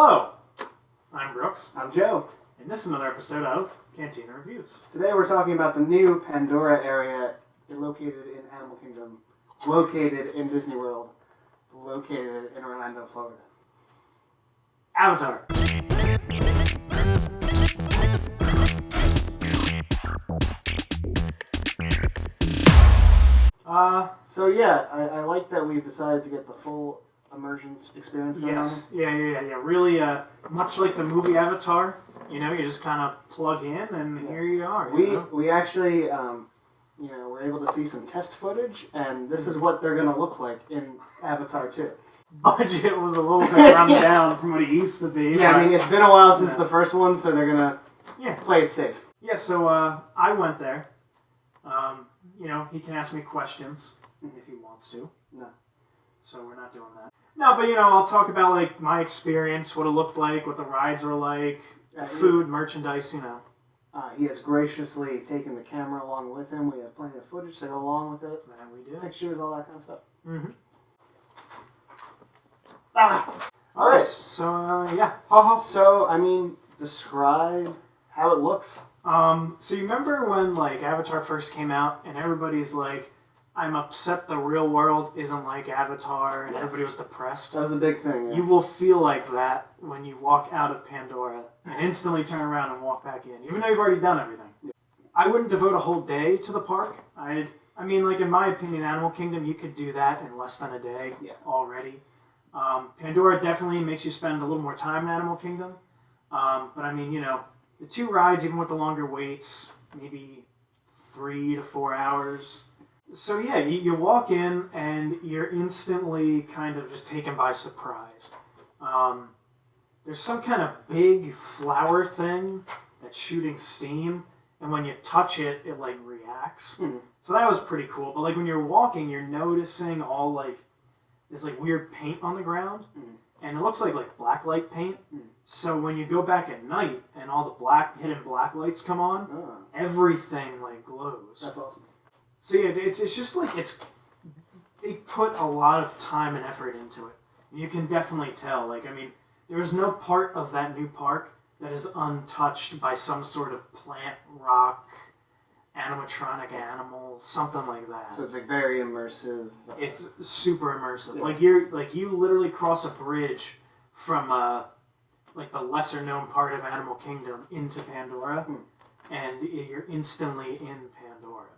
Hello, I'm Brooks, I'm Joe. and this is another episode of Cantina Reviews. Today we're talking about the new Pandora area located in Animal Kingdom, located in Disney World, located in Orlando, Florida. Avatar. I like that we've decided to get the full immersion experience going on. Yeah. Really, much like the movie Avatar, you just kind of plug in and here you are. We actually, we're able to see some test footage, and this is what they're going to look like in Avatar 2. Budget was a little bit run down from what it used to be. Yeah, I mean, it's been a while since the first one, so they're going to play it safe. Yeah, so I went there. He can ask me questions if he wants to. No. So we're not doing that. No, but I'll talk about like my experience, what it looked like, what the rides were like, food, merchandise, He has graciously taken the camera along with him. We have plenty of footage to go along with it. And we do. Pictures, all that kind of stuff. Mm-hmm. Alright. So, So, describe how it looks. So you remember when like Avatar first came out and everybody's like, I'm upset the real world isn't like Avatar, and everybody was depressed? That was the big thing, yeah. You will feel like that when you walk out of Pandora and instantly turn around and walk back in, even though you've already done everything. Yeah. I wouldn't devote a whole day to the park. In my opinion, Animal Kingdom, you could do that in less than a day already. Pandora definitely makes you spend a little more time in Animal Kingdom. The two rides, even with the longer waits, maybe 3 to 4 hours. So yeah, you walk in and you're instantly kind of just taken by surprise. There's some kind of big flower thing that's shooting steam, and when you touch it, it like reacts. Mm. So that was pretty cool. But like when you're walking, you're noticing all like this like weird paint on the ground, and it looks like blacklight paint. Mm. So when you go back at night and all the hidden black lights come on, everything like glows. That's awesome. So yeah, it's just like they put a lot of time and effort into it. You can definitely tell. There's no part of that new park that is untouched by some sort of plant, rock, animatronic animal, something like that. So it's like very immersive. It's super immersive. Yeah. You literally cross a bridge from the lesser known part of Animal Kingdom into Pandora, and you're instantly in Pandora.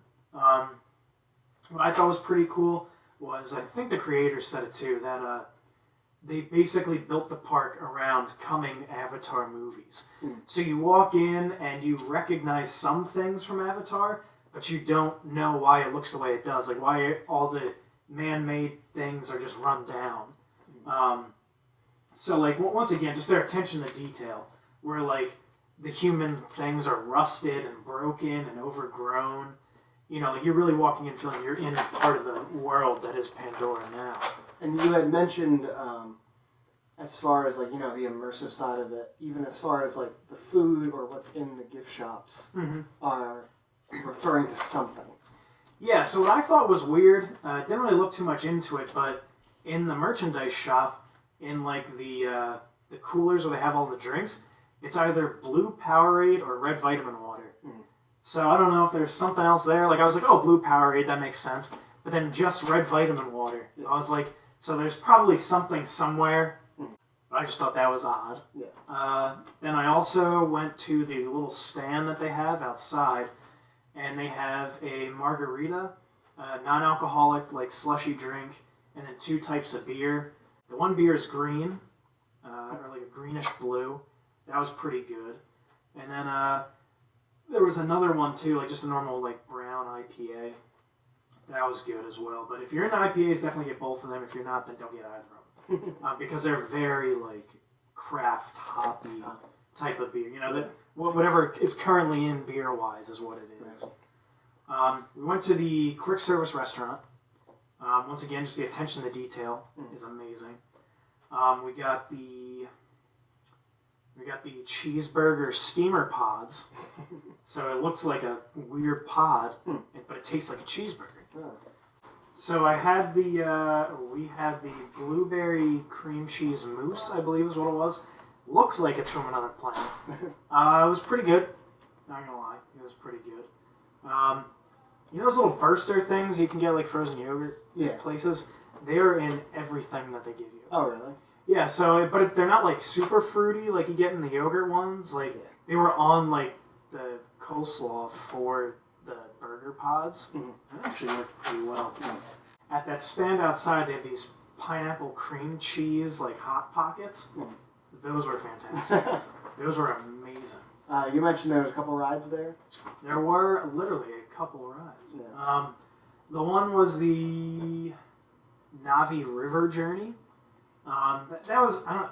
What I thought was pretty cool was, I think the creators said it too, that they basically built the park around coming Avatar movies. So you walk in and you recognize some things from Avatar, but you don't know why it looks the way it does, like why all the man-made things are just run down. Once again, just their attention to detail, where the human things are rusted and broken and overgrown. You're really walking in feeling you're in a part of the world that is Pandora now. And you had mentioned, as far as the immersive side of it, even as far as the food or what's in the gift shops are referring to something. Yeah, so what I thought was weird, didn't really look too much into it, but in the merchandise shop, in the coolers where they have all the drinks, it's either blue Powerade or red vitamin water. So I don't know if there's something else there. I was like, oh, blue Powerade, that makes sense. But then just red vitamin water. Yeah. I was like, so there's probably something somewhere. But I just thought that was odd. Yeah. Then I also went to the little stand that they have outside. And they have a margarita, non-alcoholic, slushy drink, and then 2 types of beer. The one beer is green, or a greenish blue. That was pretty good. And then there was another one too, just a normal brown IPA. That was good as well. But if you're into IPAs, definitely get both of them. If you're not, then don't get either of them. Because they're very craft hoppy type of beer. Whatever is currently in beer-wise is what it is. We went to the quick service restaurant. Once again, just the attention to detail is amazing. We got the cheeseburger steamer pods. So it looks like a weird pod, but it tastes like a cheeseburger. Oh. So we had the blueberry cream cheese mousse, I believe is what it was. looks like it's from another planet. It was pretty good. Not gonna lie, it was pretty good. You know those little burster things you can get like frozen yogurt places? They're in everything that they give you. Oh, really? Yeah, so, but they're not like super fruity like you get in the yogurt ones. Like, they were on like the coleslaw for the burger pods. It actually worked pretty well. At that stand outside, they have these pineapple cream cheese like Hot Pockets. Those were fantastic. Those were amazing. You mentioned there was a couple rides there? There were literally a couple rides. Yeah. The one was the Navi River Journey. That was, I don't know,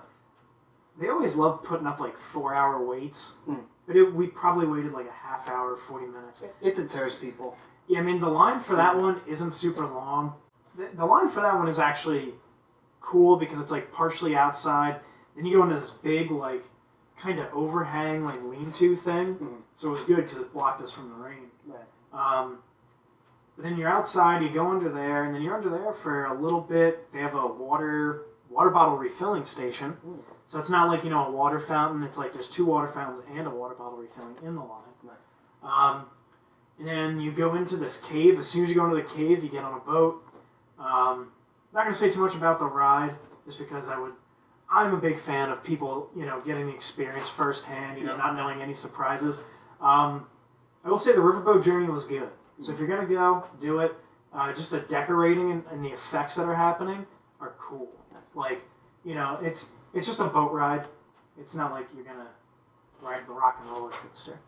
they always love putting up like 4-hour waits. But we probably waited like a half hour, 40 minutes. It deters people. Yeah, I mean, the line for that one isn't super long. The line for that one is actually cool because it's like partially outside. Then you go into this big, like, kind of overhang, like lean-to thing. So it was good because it blocked us from the rain. Right. But then you're outside, you go under there, and then you're under there for a little bit. They have a water bottle refilling station. So it's not like, a water fountain. It's like there's 2 water fountains and a water bottle refilling in the line. Nice. And then you go into this cave. As soon as you go into the cave, you get on a boat. Not going to say too much about the ride, just because I'm a big fan of people, getting the experience firsthand, not knowing any surprises. I will say the riverboat journey was good. So if you're going to go, do it. Just the decorating and the effects that are happening are cool. Like, it's just a boat ride. It's not like you're going to ride the rock and roller coaster.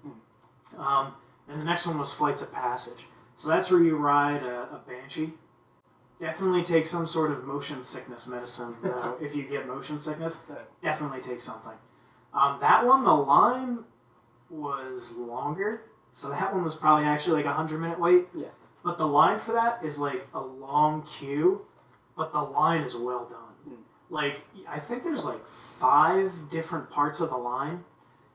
And the next one was Flights of Passage. So that's where you ride a Banshee. Definitely take some sort of motion sickness medicine, though. If you get motion sickness, definitely take something. That one, the line was longer. So that one was probably actually like a 100-minute wait. Yeah. But the line for that is like a long queue, but the line is well done. Like, I think there's like 5 different parts of the line.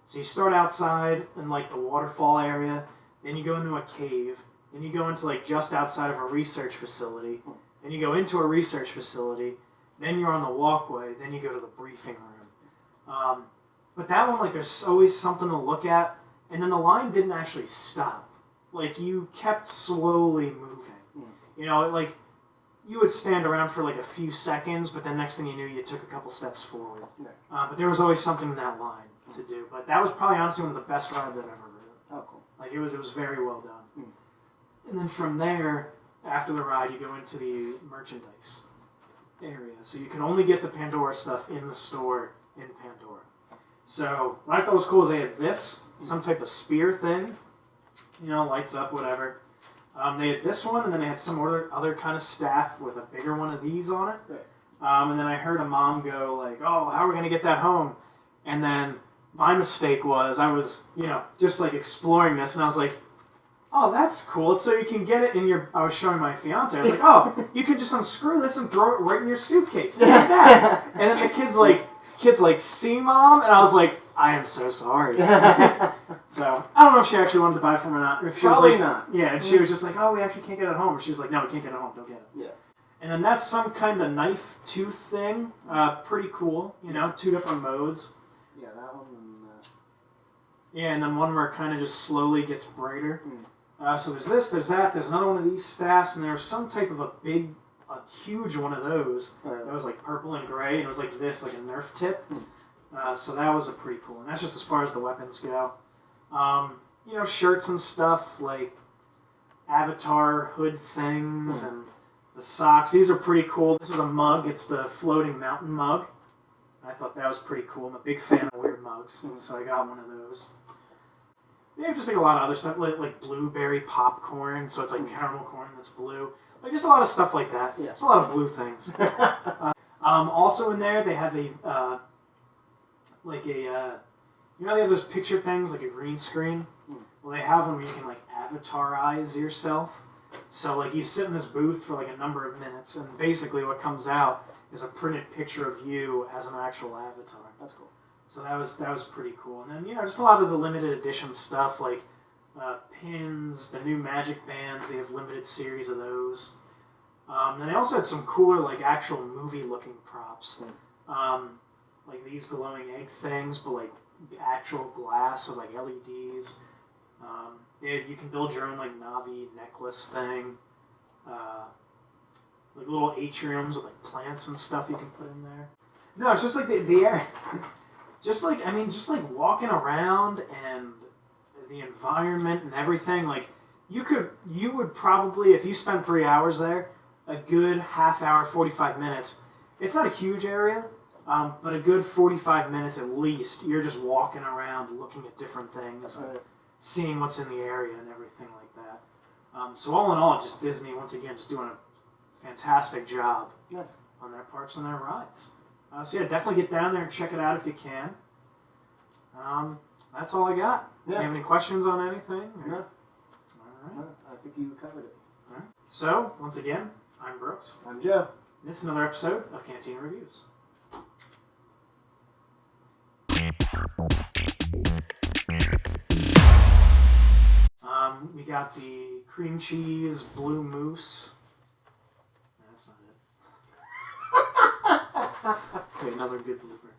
So you start outside in like the waterfall area, then you go into a cave, then you go into like just outside of a research facility, then you go into a research facility, then you're on the walkway, then you go to the briefing room. But that one, like, there's always something to look at, and then the line didn't actually stop. Like, you kept slowly moving. Like, you would stand around for like a few seconds, but then next thing you knew, you took a couple steps forward. But there was always something in that line to do. But that was probably honestly one of the best rides I've ever ridden. Oh, cool. Like, it was very well done. And then from there, after the ride, you go into the merchandise area. So you can only get the Pandora stuff in the store in Pandora. So what I thought was cool is they had this, some type of spear thing, lights up, whatever. They had this one, and then they had some other kind of staff with a bigger one of these on it. Right. And then I heard a mom go like, "Oh, how are we going to get that home?" And then my mistake was I was, just like exploring this, and I was like, "Oh, that's cool. It's so you can get it in your." I was showing my fiance. I was like, "Oh, you can just unscrew this and throw it right in your suitcase." Like that. And then the kids like, "See, Mom?" And I was like, "I am so sorry." So I don't know if she actually wanted to buy it from or not. If she Probably was like, not. Yeah, and she was just like, "Oh, we actually can't get it at home." Or she was like, "No, we can't get it at home. Don't get it." Yeah. And then that's some kind of knife tooth thing. Pretty cool. 2 different modes. Yeah, that one. Yeah, and then one where it kind of just slowly gets brighter. So there's this, there's that, there's another one of these staffs, and there's some type of a huge one of those that was like purple and gray, and it was like this, like a Nerf tip. So that was a pretty cool, and that's just as far as the weapons go. Shirts and stuff, like Avatar hood things, and the socks. These are pretty cool. This is a mug. It's the floating mountain mug. I thought that was pretty cool. I'm a big fan of weird mugs, so I got one of those. They have just like a lot of other stuff, like blueberry popcorn, so it's like caramel corn that's blue. Like just a lot of stuff like that. Yeah. Just a lot of blue things. Also in there, they have they have those picture things, like a green screen? Well, they have one where you can like avatarize yourself. So like you sit in this booth for like a number of minutes, and basically what comes out is a printed picture of you as an actual avatar. That's cool. So that was pretty cool. And then, just a lot of the limited edition stuff, like pins, the new Magic Bands, they have limited series of those. And they also had some cooler, like, actual movie-looking props. like these glowing egg things, but like actual glass or like LEDs. You can build your own like Navi necklace thing. Like little atriums with like plants and stuff you can put in there. No, it's just like the air. Just like walking around and the environment and everything. Like you would probably, if you spent 3 hours there, a good half hour, 45 minutes. It's not a huge area, but a good 45 minutes at least. You're just walking around, looking at different things, seeing what's in the area and everything like that. So all in all, just Disney once again just doing a fantastic job on their parks and their rides. So yeah, definitely get down there and check it out if you can. That's all I got. Yeah. You have any questions on anything? Or? No. All right. No, I think you covered it. All right. So once again, I'm Brooks. I'm Joe. This is another episode of Cantina Reviews. We got the cream cheese blue mousse. That's not it. Okay, another good blooper.